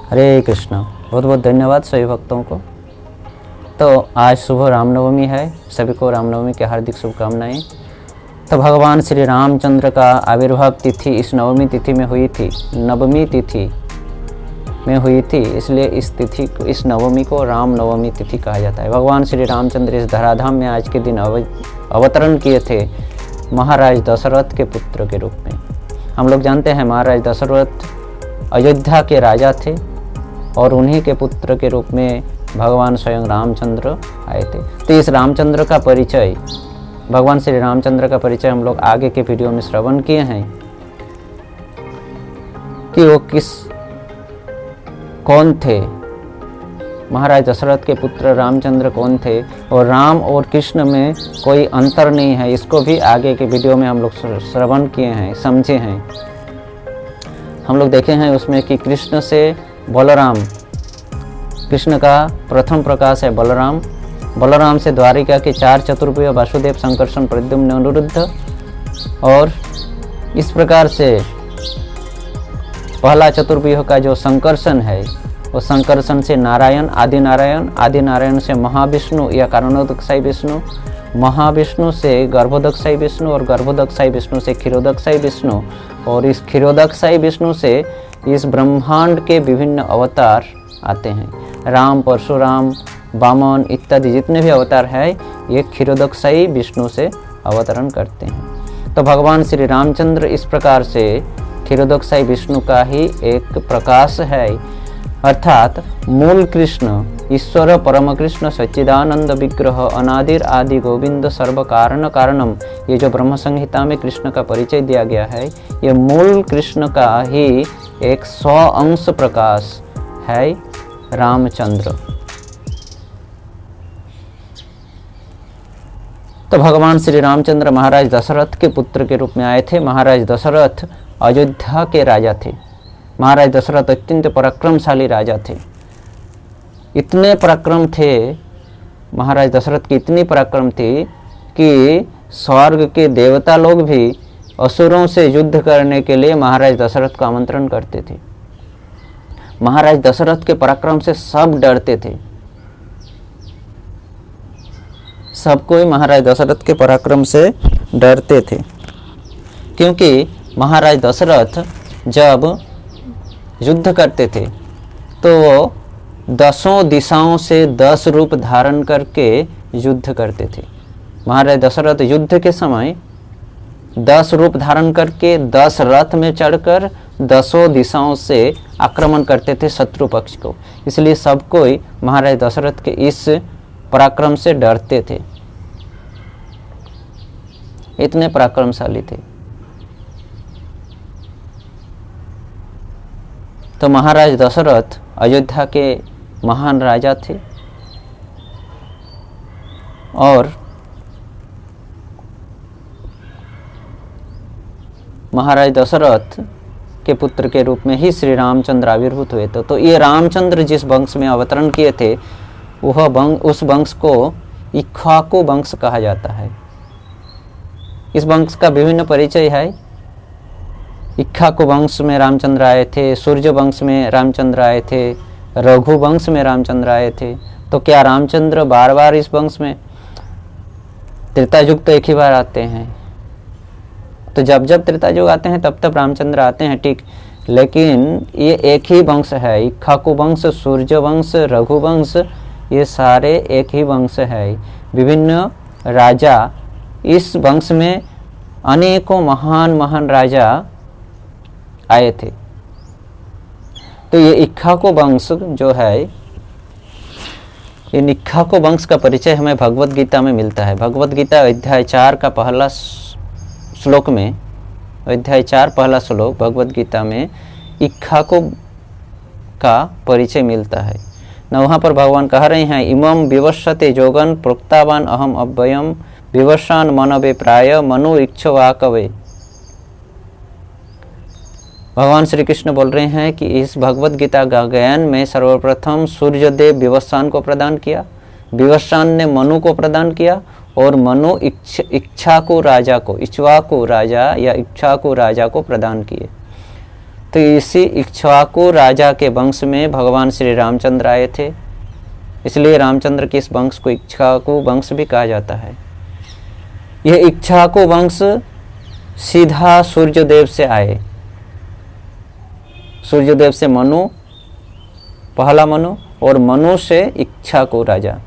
हरे कृष्ण। बहुत बहुत धन्यवाद सभी भक्तों को। तो आज शुभ रामनवमी है, सभी को रामनवमी की हार्दिक शुभकामनाएं। तो भगवान श्री रामचंद्र का आविर्भाव तिथि इस नवमी तिथि में हुई थी, नवमी तिथि में हुई थी, इसलिए इस तिथि को, इस नवमी को राम नवमी तिथि कहा जाता है। भगवान श्री रामचंद्र इस धराधाम में आज के दिन अवतरण किए थे महाराज दशरथ के पुत्र के रूप में। हम लोग जानते हैं महाराज दशरथ अयोध्या के राजा थे और उन्हीं के पुत्र के रूप में भगवान स्वयं रामचंद्र आए थे। तो इस रामचंद्र का परिचय, भगवान श्री रामचंद्र का परिचय हम लोग आगे के वीडियो में श्रवण किए हैं कि वो कौन थे, महाराज दशरथ के पुत्र रामचंद्र कौन थे, और राम और कृष्ण में कोई अंतर नहीं है, इसको भी आगे के वीडियो में हम लोग श्रवण किए हैं, समझे हैं। हम लोग देखे हैं उसमें कि कृष्ण से बलराम, कृष्ण का प्रथम प्रकाश है बलराम, बलराम से द्वारिका के 4 चतुर्भुज वासुदेव, संकर्षण, प्रद्युम्न, अनिरुद्ध, और इस प्रकार से पहला चतुर्भुज का जो संकर्षण है वो संकर्षण से नारायण, आदि नारायण, आदि नारायण से महाविष्णु या कारणोदकशायी विष्णु, महाविष्णु से गर्भोदकशायी विष्णु, और गर्भोदकशायी विष्णु से क्षीरोदकशायी विष्णु, और इस क्षीरोदकशायी विष्णु से इस ब्रह्मांड के विभिन्न अवतार आते हैं। राम, परशुराम, वामन इत्यादि जितने भी अवतार है ये क्षीरोदकशायी विष्णु से अवतरण करते हैं। तो भगवान श्री रामचंद्र इस प्रकार से क्षीरोदकशायी विष्णु का ही एक प्रकाश है, अर्थात मूल कृष्ण, ईश्वर परम कृष्ण, सच्चिदानंद विग्रह, अनादिर आदि गोविंद, सर्व कारण कारणम, ये जो ब्रह्म संहिता में कृष्ण का परिचय दिया गया है, ये मूल कृष्ण का ही एक 100 अंश प्रकाश है रामचंद्र। तो भगवान श्री रामचंद्र महाराज दशरथ के पुत्र के रूप में आए थे। महाराज दशरथ अयोध्या के राजा थे। महाराज दशरथ अत्यंत पराक्रमशाली राजा थे। इतने पराक्रम थे, महाराज दशरथ की इतनी पराक्रम थी कि स्वर्ग के देवता लोग भी असुरों से युद्ध करने के लिए महाराज दशरथ का आमंत्रण करते थे। महाराज दशरथ के पराक्रम से सब डरते थे, सब कोई महाराज दशरथ के पराक्रम से डरते थे, क्योंकि महाराज दशरथ जब युद्ध करते थे तो वो 10 दिशाओं से 10 रूप धारण करके युद्ध करते थे। महाराज दशरथ युद्ध के समय 10 रूप धारण करके 10 रथ में चढ़कर 10 दिशाओं से आक्रमण करते थे शत्रु पक्ष को। इसलिए सब कोई महाराज दशरथ के इस पराक्रम से डरते थे, इतने पराक्रमशाली थे। तो महाराज दशरथ अयोध्या के महान राजा थे और महाराज दशरथ के पुत्र के रूप में ही श्री रामचंद्र आविर्भूत हुए थे। तो ये रामचंद्र जिस वंश में अवतरण किए थे वह उस वंश को इक्ष्वाकु वंश कहा जाता है। इस वंश का विभिन्न परिचय है। इक्ष्वाकु वंश में रामचंद्र आए थे, सूर्य वंश में रामचंद्र आए थे, रघु वंश में रामचंद्र आए थे। तो क्या रामचंद्र बार बार इस वंश में, त्रेता युग तो एक ही बार आते हैं, तो जब जब त्रेता युग आते हैं तब तब रामचंद्र आते हैं, ठीक, लेकिन ये एक ही वंश है। इक्ष्वाकु वंश, सूर्य वंश, रघु वंश, ये सारे एक ही वंश है। विभिन्न राजा इस वंश में, अनेकों महान महान राजा आए थे। तो ये इक्ष्वाकु वंश जो है, इन इक्ष्वाकु वंश का परिचय हमें भगवत गीता में मिलता है। भगवत गीता अध्याय 4 का पहला श्लोक में, अध्याय 4 पहला श्लोक भगवत गीता में इक्ष्वाकु का परिचय मिलता है न। वहाँ पर भगवान कह रहे हैं, इमं विवस्वते जोगन प्रोक्तावान अहम अव्ययम विवस्वान मनवे प्राय मनु इक्ष्वाकवे। भगवान श्री कृष्ण बोल रहे हैं कि इस भगवत गीता का ज्ञान में सर्वप्रथम सूर्यदेव विवस्वान को प्रदान किया, विवस्वान ने मनु को प्रदान किया, और मनु इक्ष्वाकु राजा को, इक्ष्वाकु राजा या इक्ष्वाकु राजा को प्रदान किए। तो इसी इक्ष्वाकु राजा के वंश में भगवान श्री रामचंद्र आए थे, इसलिए रामचंद्र के इस वंश को इक्ष्वाकु वंश भी कहा जाता है। यह इक्ष्वाकु वंश सीधा सूर्यदेव से आए, सूर्यदेव से मनु, पहला मनु, और मनु से इक्ष्वाकु राजा,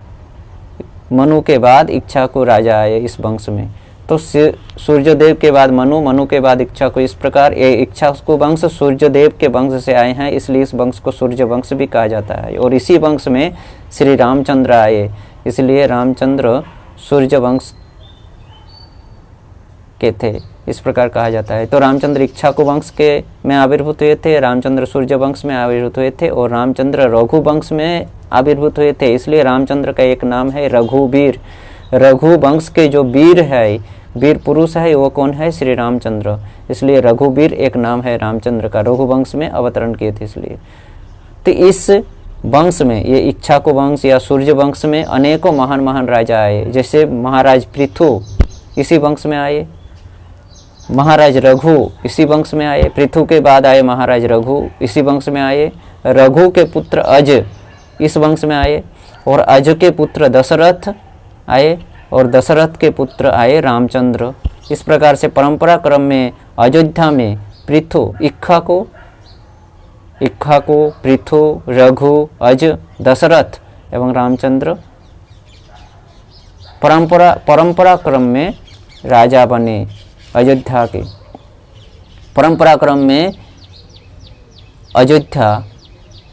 मनु के बाद इक्ष्वाकु राजा आए इस वंश में। तो सूर्यदेव के बाद मनु, मनु के बाद इक्ष्वाकु, इस प्रकार ये इक्ष्वाकु वंश सूर्यदेव के वंश से आए हैं, इसलिए इस वंश को सूर्य वंश भी कहा जाता है। और इसी वंश में श्री रामचंद्र आए, इसलिए रामचंद्र सूर्य वंश के थे, इस प्रकार कहा जाता है। तो रामचंद्र इक्ष्वाकु वंश के में आविर्भूत हुए थे, रामचंद्र सूर्य वंश में आविर्भूत हुए थे, और रामचंद्र रघु वंश में आविर्भूत हुए थे, इसलिए रामचंद्र का एक नाम है रघुवीर। रघु वंश के जो वीर है, वीर पुरुष है, वो कौन है? श्री रामचंद्र, इसलिए रघुवीर एक नाम है रामचंद्र का, रघु वंश में अवतरण किए थे इसलिए। तो इस वंश में, ये इक्ष्वाकु वंश या सूर्य वंश में अनेकों महान महान राजा आए, जैसे महाराज पृथु इसी वंश में आए, महाराज रघु इसी वंश में आए, पृथु के बाद आए महाराज रघु इसी वंश में आए, रघु के पुत्र अज इस वंश में आए, और अज के पुत्र दशरथ आए, और दशरथ के पुत्र आए रामचंद्र। इस प्रकार से परंपरा क्रम में अयोध्या में पृथु, इक्ष्वाकु, पृथु, रघु, अज, दशरथ एवं रामचंद्र परंपरा क्रम में राजा बने। अयोध्या के परंपरा क्रम में अयोध्या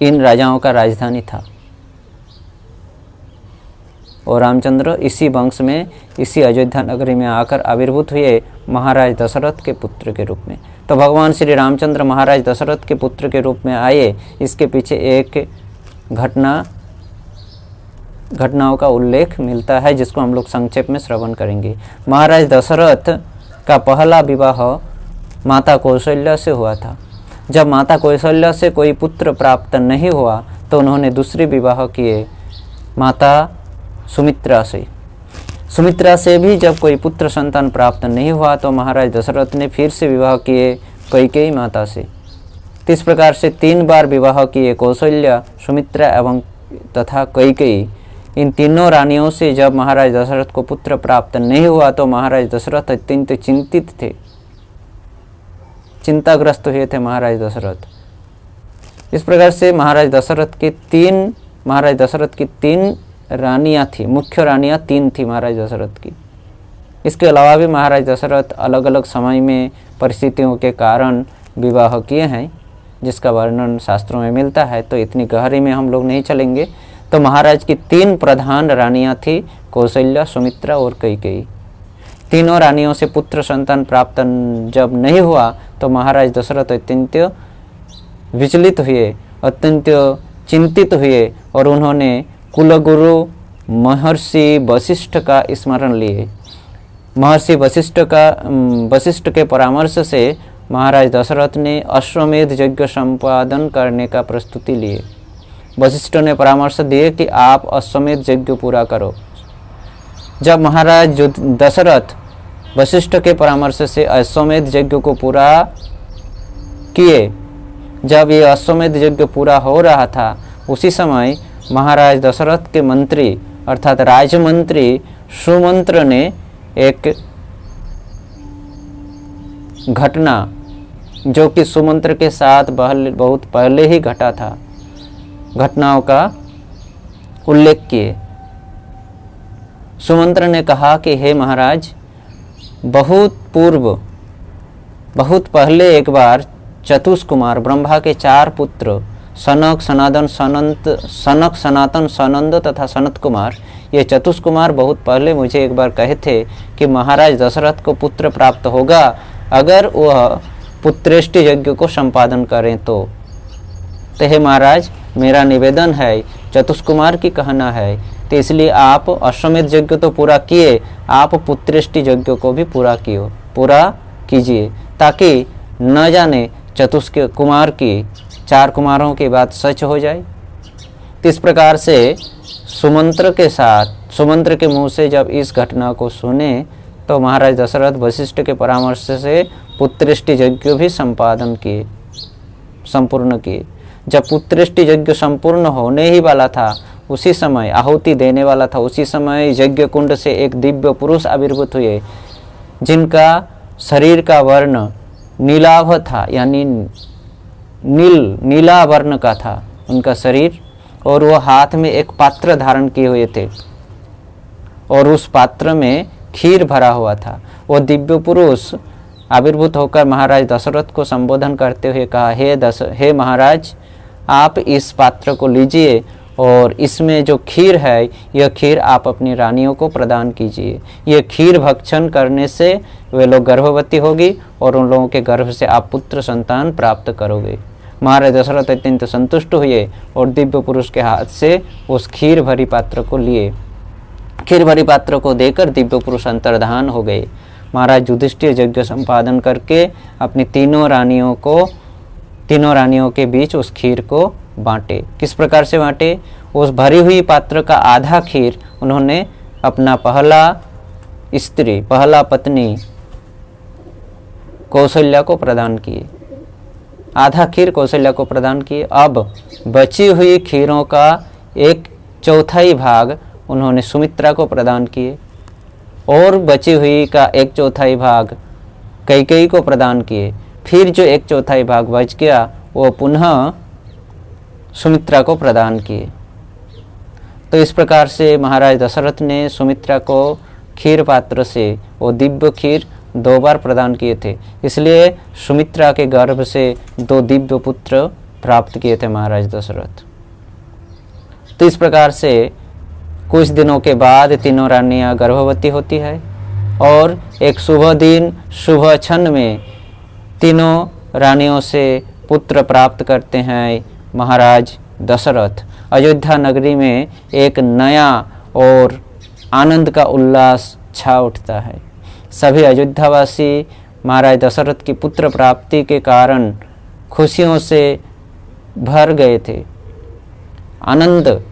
इन राजाओं का राजधानी था, और रामचंद्र इसी वंश में, इसी अयोध्या नगरी में आकर आविर्भूत हुए महाराज दशरथ के पुत्र के रूप में। तो भगवान श्री रामचंद्र महाराज दशरथ के पुत्र के रूप में आए, इसके पीछे एक घटनाओं का उल्लेख मिलता है, जिसको हम लोग संक्षेप में श्रवण करेंगे। महाराज दशरथ का पहला विवाह माता कौशल्या से हुआ था। जब माता कौशल्या से कोई पुत्र प्राप्त नहीं हुआ, तो उन्होंने दूसरे विवाह किए माता सुमित्रा से। सुमित्रा से भी जब कोई पुत्र संतान प्राप्त नहीं हुआ, तो महाराज दशरथ ने फिर से विवाह किए कैकेयी माता से। इस प्रकार से 3 बार विवाह किए, कौशल्या, सुमित्रा एवं तथा कैकेयी। इन तीनों रानियों से जब महाराज दशरथ को पुत्र प्राप्त नहीं हुआ, तो महाराज दशरथ अत्यंत चिंतित थे, चिंताग्रस्त हुए थे महाराज दशरथ। इस प्रकार से महाराज दशरथ की 3 रानियां थी, मुख्य रानियां 3 थी महाराज दशरथ की। इसके अलावा भी महाराज दशरथ अलग अलग समय में परिस्थितियों के कारण विवाह किए हैं, जिसका वर्णन शास्त्रों में मिलता है, तो इतनी गहरी में हम लोग नहीं चलेंगे। तो महाराज की 3 प्रधान रानियां थी, कौशल्या, सुमित्रा और कैकेयी। तीनों रानियों से पुत्र संतान प्राप्त जब नहीं हुआ, तो महाराज दशरथ अत्यंत विचलित हुए, अत्यंत चिंतित हुए, और उन्होंने कुलगुरु महर्षि वशिष्ठ का स्मरण लिए। महर्षि वशिष्ठ के परामर्श से महाराज दशरथ ने अश्वमेध यज्ञ संपादन करने का प्रस्तुति लिए। वशिष्ठ ने परामर्श दिए कि आप अश्वमेध यज्ञ पूरा करो। जब महाराज दशरथ वशिष्ठ के परामर्श से अश्वमेध यज्ञ को पूरा किए, जब ये अश्वमेध यज्ञ पूरा हो रहा था, उसी समय महाराज दशरथ के मंत्री अर्थात राजमंत्री सुमंत्र ने एक घटना, जो कि सुमंत्र के साथ बहुत पहले ही घटा था, घटनाओं का उल्लेख किए। सुमंत्र ने कहा कि हे महाराज, बहुत पहले एक बार चतुष्कुमार, ब्रह्मा के 4 पुत्र सनक, सनातन, सनंद तथा सनत कुमार, ये चतुष्कुमार बहुत पहले मुझे एक बार कहे थे कि महाराज दशरथ को पुत्र प्राप्त होगा अगर वह पुत्रेष्टि यज्ञ को संपादन करें तो हे महाराज, मेरा निवेदन है, चतुष्कुमार की कहना है, तो इसलिए आप अश्वमेध यज्ञ तो पूरा किए, आप पुत्रेष्टि यज्ञ को भी पूरा कीजिए, ताकि न जाने चतुष्कुमार की 4 कुमारों की बात सच हो जाए। इस प्रकार से सुमंत्र के मुंह से जब इस घटना को सुने, तो महाराज दशरथ वशिष्ठ के परामर्श से पुत्रेष्टि यज्ञ भी संपादन किए। संपूर्ण किए। जब पुत्रेष्टि यज्ञ संपूर्ण होने ही वाला था, उसी समय आहुति देने वाला था, उसी समय यज्ञ कुंड से एक दिव्य पुरुष आविर्भूत हुए, जिनका शरीर का वर्ण नीलाभ था, यानी नीला वर्ण का था उनका शरीर, और वो हाथ में एक पात्र धारण किए हुए थे और उस पात्र में खीर भरा हुआ था। वो दिव्य पुरुष आविर्भूत होकर महाराज दशरथ को संबोधन करते हुए कहा, हे महाराज, आप इस पात्र को लीजिए और इसमें जो खीर है, यह खीर आप अपनी रानियों को प्रदान कीजिए। यह खीर भक्षण करने से वे लोग गर्भवती होगी और उन लोगों के गर्भ से आप पुत्र संतान प्राप्त करोगे। महाराज दशरथ अत्यंत संतुष्ट हुए और दिव्य पुरुष के हाथ से उस खीर भरी पात्र को लिए। खीर भरी पात्र को देकर दिव्य पुरुष अंतर्धान हो गए। महाराज युधिष्ठिर यज्ञ संपादन करके अपनी तीनों रानियों के बीच उस खीर को बांटे। किस प्रकार से बांटे? उस भरी हुई पात्र का आधा खीर उन्होंने अपना पहला पत्नी कौशल्या को प्रदान किए, आधा खीर कौशल्या को प्रदान किए। अब बची हुई खीरों का 1/4 भाग उन्होंने सुमित्रा को प्रदान किए और बची हुई का 1/4 भाग कैकेयी को प्रदान किए। फिर जो 1/4 भाग बच गया वो पुनः सुमित्रा को प्रदान किए। तो इस प्रकार से महाराज दशरथ ने सुमित्रा को खीर पात्र से वो दिव्य खीर 2 बार प्रदान किए थे, इसलिए सुमित्रा के गर्भ से 2 दिव्य पुत्र प्राप्त किए थे महाराज दशरथ। तो इस प्रकार से कुछ दिनों के बाद तीनों रानियां गर्भवती होती है और एक शुभ दिन शुभ क्षण में तीनों रानियों से पुत्र प्राप्त करते हैं महाराज दशरथ। अयोध्या नगरी में एक नया और आनंद का उल्लास छा उठता है। सभी अयोध्यावासी महाराज दशरथ की पुत्र प्राप्ति के कारण खुशियों से भर गए थे। आनंद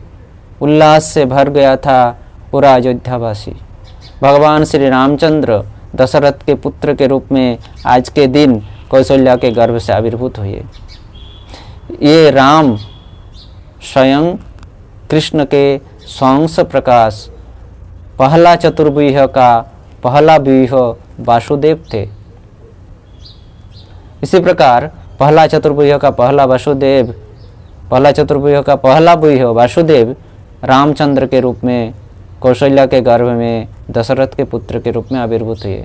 उल्लास से भर गया था पूरा अयोध्यावासी। भगवान श्री रामचंद्र दशरथ के पुत्र के रूप में आज के दिन कौशल्या के गर्भ से आविर्भूत हुए। ये राम स्वयं कृष्ण के स्वांश प्रकाश पहला चतुर्व्यूह का पहला व्यूह वासुदेव थे। इसी प्रकार पहला चतुर्व्यूह का पहला व्यूह वासुदेव रामचंद्र के रूप में कौशल्या के गर्भ में दशरथ के पुत्र के रूप में आविर्भूत हुए।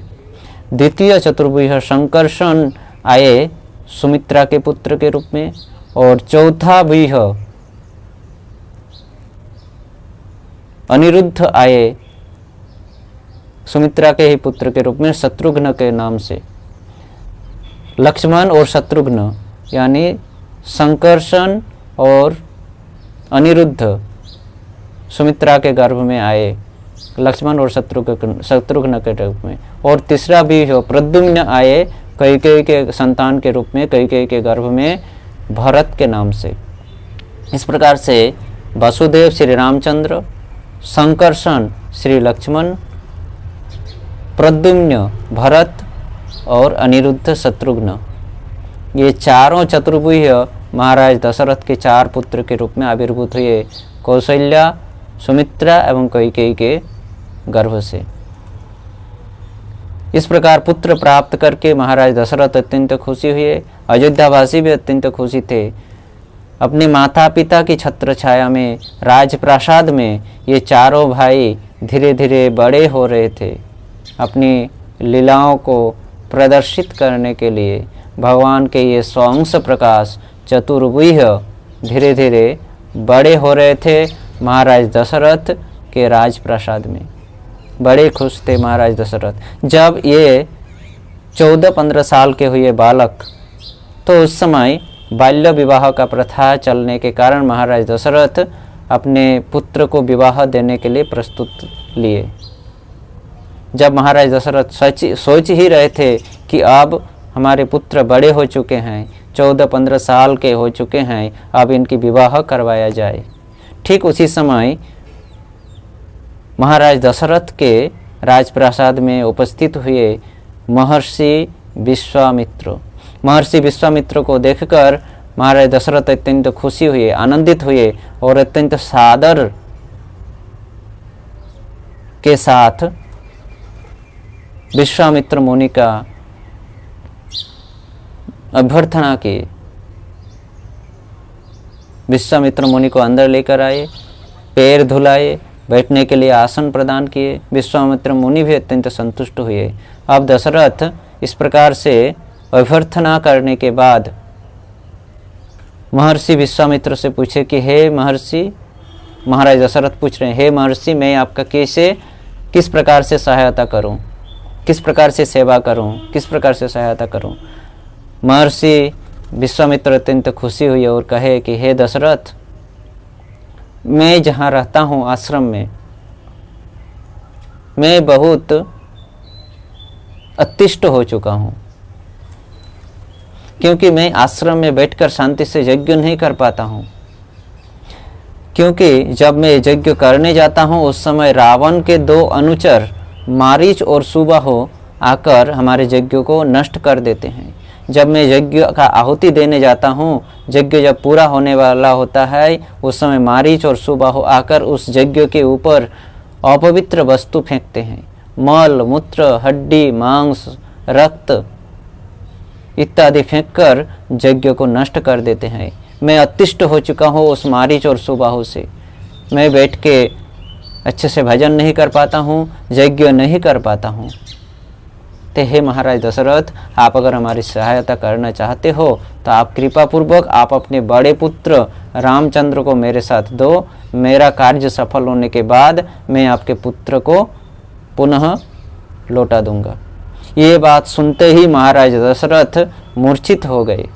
द्वितीय चतुर्व्यूह संकर्षण आए सुमित्रा के पुत्र के रूप में और चौथा व्यूह अनिरुद्ध आए सुमित्रा के ही पुत्र के रूप में शत्रुघ्न के नाम से। लक्ष्मण और शत्रुघ्न यानी संकर्षण और अनिरुद्ध सुमित्रा के गर्भ में आए, लक्ष्मण और शत्रुघ्न के रूप में। और तीसरा व्यूह प्रद्युम्न आए कैकेयी के संतान के रूप में, कैकेयी के गर्भ में भरत के नाम से। इस प्रकार से वसुदेव श्री रामचंद्र, संकर्षण श्री लक्ष्मण, प्रद्युम्न भरत और अनिरुद्ध शत्रुघ्न, ये चारों चतुर्व्यूह महाराज दशरथ के 4 पुत्र के रूप में आविर्भूत हुए कौशल्या, सुमित्रा एवं कैकेयी के गर्भ से। इस प्रकार पुत्र प्राप्त करके महाराज दशरथ अत्यंत खुशी हुए। अयोध्यावासी भी अत्यंत खुशी थे। अपने माता पिता की छत्र छाया में राजप्रासाद में ये चारों भाई धीरे धीरे बड़े हो रहे थे। अपनी लीलाओं को प्रदर्शित करने के लिए भगवान के ये स्वांश प्रकाश चतुर्व्यूह धीरे धीरे बड़े हो रहे थे महाराज दशरथ के राजप्रासाद में। बड़े खुश थे महाराज दशरथ। जब ये 14-15 साल के हुए बालक, तो उस समय बाल्य विवाह का प्रथा चलने के कारण महाराज दशरथ अपने पुत्र को विवाह देने के लिए प्रस्तुत लिए। जब महाराज दशरथ सोच ही रहे थे कि अब हमारे पुत्र बड़े हो चुके हैं, 14-15 साल के हो चुके हैं, अब इनकी विवाह करवाया जाए, ठीक उसी समय महाराज दशरथ के राजप्रासाद में उपस्थित हुए महर्षि विश्वामित्र को देखकर महाराज दशरथ अत्यंत खुशी हुए, आनंदित हुए और अत्यंत सादर के साथ विश्वामित्र मुनि का अभ्यर्थना की। विश्वामित्र मुनि को अंदर लेकर आए, पैर धुलाए, बैठने के लिए आसन प्रदान किए। विश्वामित्र मुनि भी अत्यंत संतुष्ट हुए। अब दशरथ इस प्रकार से अभ्यर्थना करने के बाद महर्षि विश्वामित्र से पूछे कि हे महर्षि, महाराज दशरथ पूछ रहे हैं, हे महर्षि, मैं आपका किस प्रकार से सहायता करूं, किस प्रकार से सेवा करूं, किस प्रकार से सहायता करूं। महर्षि विश्वामित्र अत्यंत खुशी हुई और कहे कि हे दशरथ, मैं जहाँ रहता हूँ आश्रम में, मैं बहुत अतिष्ट हो चुका हूँ, क्योंकि मैं आश्रम में बैठकर शांति से यज्ञ नहीं कर पाता हूँ। क्योंकि जब मैं यज्ञ करने जाता हूँ उस समय रावण के 2 अनुचर मारीच और सुबाहु आकर हमारे यज्ञ को नष्ट कर देते हैं। जब मैं यज्ञ का आहुति देने जाता हूँ, यज्ञ जब पूरा होने वाला होता है, उस समय मारीच और सुबाहु आकर उस यज्ञ के ऊपर अपवित्र वस्तु फेंकते हैं। मल, मूत्र, हड्डी, मांस, रक्त इत्यादि फेंककर यज्ञ को नष्ट कर देते हैं। मैं अतिष्ट हो चुका हूँ उस मारीच और सुबाहु से। मैं बैठ के अच्छे से भजन नहीं कर पाता हूँ, यज्ञ नहीं कर पाता हूँ। तो हे महाराज दशरथ, आप अगर हमारी सहायता करना चाहते हो तो आप कृपा पूर्वक आप अपने बड़े पुत्र रामचंद्र को मेरे साथ दो। मेरा कार्य सफल होने के बाद मैं आपके पुत्र को पुनः लौटा दूंगा। ये बात सुनते ही महाराज दशरथ मूर्छित हो गए।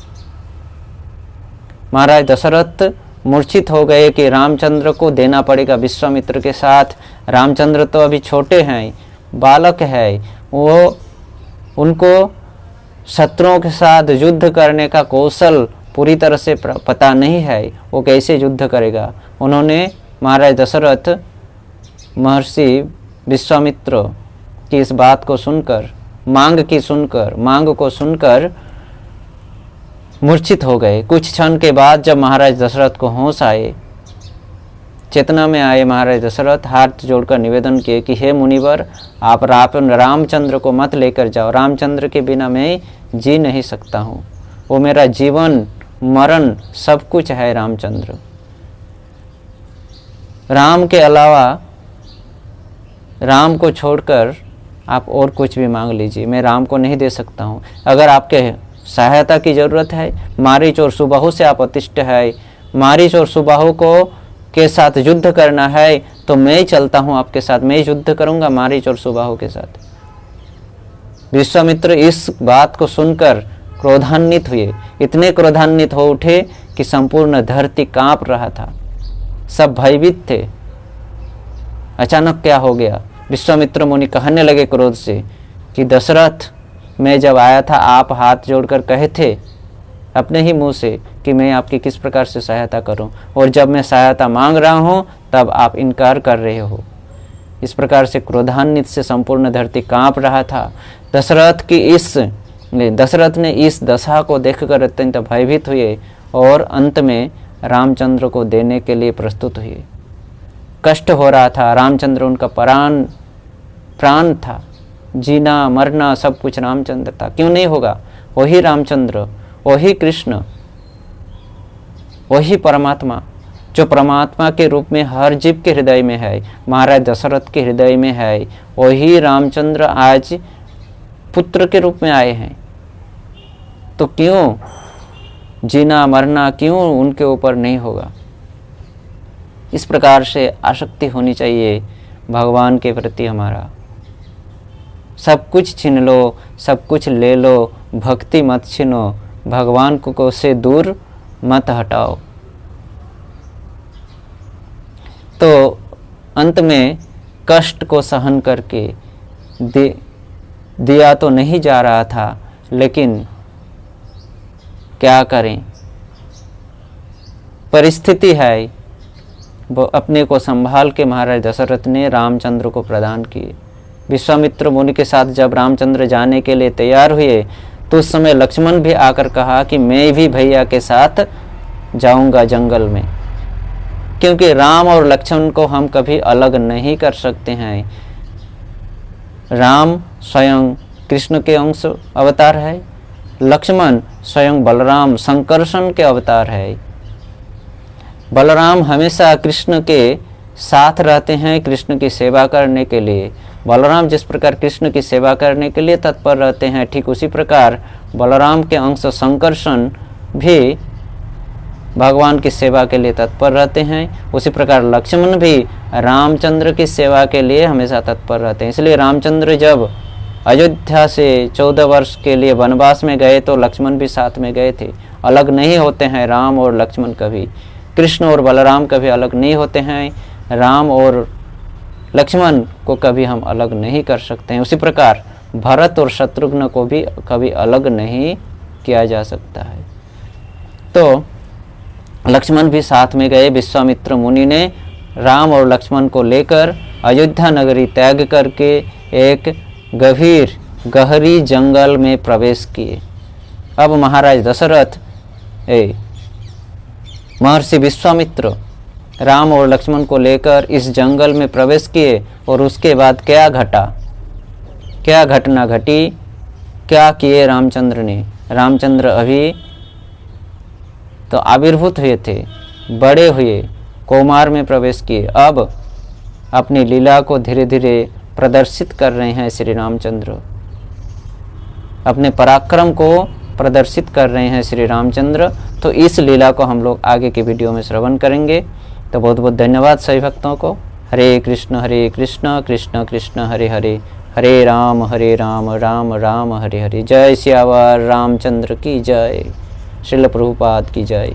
महाराज दशरथ मूर्छित हो गए कि रामचंद्र को देना पड़ेगा विश्वामित्र के साथ। रामचंद्र तो अभी छोटे हैं, बालक है, वो उनको शत्रुओं के साथ युद्ध करने का कौशल पूरी तरह से पता नहीं है, वो कैसे युद्ध करेगा। उन्होंने महाराज दशरथ महर्षि विश्वामित्र की इस बात को सुनकर, मांग को सुनकर मूर्छित हो गए। कुछ क्षण के बाद जब महाराज दशरथ को होश आए, चेतना में आए, महाराज दशरथ हाथ जोड़कर निवेदन किए कि हे मुनिवर, आप रामचंद्र को मत लेकर जाओ। रामचंद्र के बिना मैं जी नहीं सकता हूँ, वो मेरा जीवन मरण सब कुछ है। रामचंद्र, राम के अलावा, राम को छोड़कर आप और कुछ भी मांग लीजिए, मैं राम को नहीं दे सकता हूँ। अगर आपके सहायता की जरूरत है, मारीच और सुबाहु से आप अतिष्ट है, मारीच और सुबाहु को के साथ युद्ध करना है, तो मैं चलता हूँ आपके साथ, मैं युद्ध करूंगा मारीच और सुबाहु के साथ। विश्वामित्र इस बात को सुनकर क्रोधान्वित हुए, इतने क्रोधान्वित हो उठे कि संपूर्ण धरती कांप रहा था, सब भयभीत थे। अचानक क्या हो गया? विश्वामित्र मुनि कहने लगे क्रोध से कि दशरथ, मैं जब आया था आप हाथ जोड़कर कहे थे अपने ही मुंह से कि मैं आपकी किस प्रकार से सहायता करूं, और जब मैं सहायता मांग रहा हूं तब आप इनकार कर रहे हो। इस प्रकार से क्रोधान्वित से संपूर्ण धरती कांप रहा था। दशरथ ने इस दशा को देखकर अत्यंत भयभीत हुए और अंत में रामचंद्र को देने के लिए प्रस्तुत हुए। कष्ट हो रहा था, रामचंद्र उनका प्राण था, जीना मरना सब कुछ रामचंद्र था। क्यों नहीं होगा? वही रामचंद्र, वही कृष्ण, वही परमात्मा, जो परमात्मा के रूप में हर जीव के हृदय में है, महाराज दशरथ के हृदय में है, वही रामचंद्र आज पुत्र के रूप में आए हैं। तो क्यों जीना मरना क्यों उनके ऊपर नहीं होगा? इस प्रकार से आसक्ति होनी चाहिए भगवान के प्रति हमारा। सब कुछ छीन लो, सब कुछ ले लो, भक्ति मत छीनो, भगवान को से दूर मत हटाओ। तो अंत में कष्ट को सहन करके दिया तो नहीं जा रहा था, लेकिन क्या करें, परिस्थिति है, वो अपने को संभाल के महाराज दशरथ ने रामचंद्र को प्रदान किए। विश्वामित्र मुनि के साथ जब रामचंद्र जाने के लिए तैयार हुए तो उस समय लक्ष्मण भी आकर कहा कि मैं भी भैया के साथ जाऊंगा जंगल में, क्योंकि राम और लक्ष्मण को हम कभी अलग नहीं कर सकते हैं। राम स्वयं कृष्ण के अंश अवतार है, लक्ष्मण स्वयं बलराम संकर्षण के अवतार है। बलराम हमेशा कृष्ण के साथ रहते हैं कृष्ण की सेवा करने के लिए। बलराम जिस प्रकार कृष्ण की सेवा करने के लिए तत्पर रहते हैं, ठीक उसी प्रकार बलराम के अंश संकर्षण भी भगवान की सेवा के लिए तत्पर रहते हैं। उसी प्रकार लक्ष्मण भी रामचंद्र की सेवा के लिए हमेशा तत्पर रहते हैं। इसलिए रामचंद्र जब अयोध्या से 14 वर्ष के लिए वनवास में गए तो लक्ष्मण भी साथ में गए थे। अलग नहीं होते हैं राम और लक्ष्मण कभी, कृष्ण और बलराम कभी अलग नहीं होते हैं। राम और लक्ष्मण को कभी हम अलग नहीं कर सकते हैं। उसी प्रकार भरत और शत्रुघ्न को भी कभी अलग नहीं किया जा सकता है। तो लक्ष्मण भी साथ में गए। विश्वामित्र मुनि ने राम और लक्ष्मण को लेकर अयोध्या नगरी त्याग करके एक गहरी जंगल में प्रवेश किए। अब महाराज दशरथ महर्षि विश्वामित्र राम और लक्ष्मण को लेकर इस जंगल में प्रवेश किए और उसके बाद क्या घटा, क्या घटना घटी, क्या किए रामचंद्र ने। रामचंद्र अभी तो आविर्भूत हुए थे, बड़े हुए, कौमार में प्रवेश किए, अब अपनी लीला को धीरे धीरे प्रदर्शित कर रहे हैं। श्री रामचंद्र अपने पराक्रम को प्रदर्शित कर रहे हैं श्री रामचंद्र। तो इस लीला को हम लोग आगे के वीडियो में श्रवण करेंगे। तो बहुत बहुत धन्यवाद सभी भक्तों को। हरे कृष्ण कृष्ण कृष्ण हरे हरे, हरे राम राम राम हरे हरे। जय सियावर रामचंद्र की जय। श्रील प्रभुपाद की जय।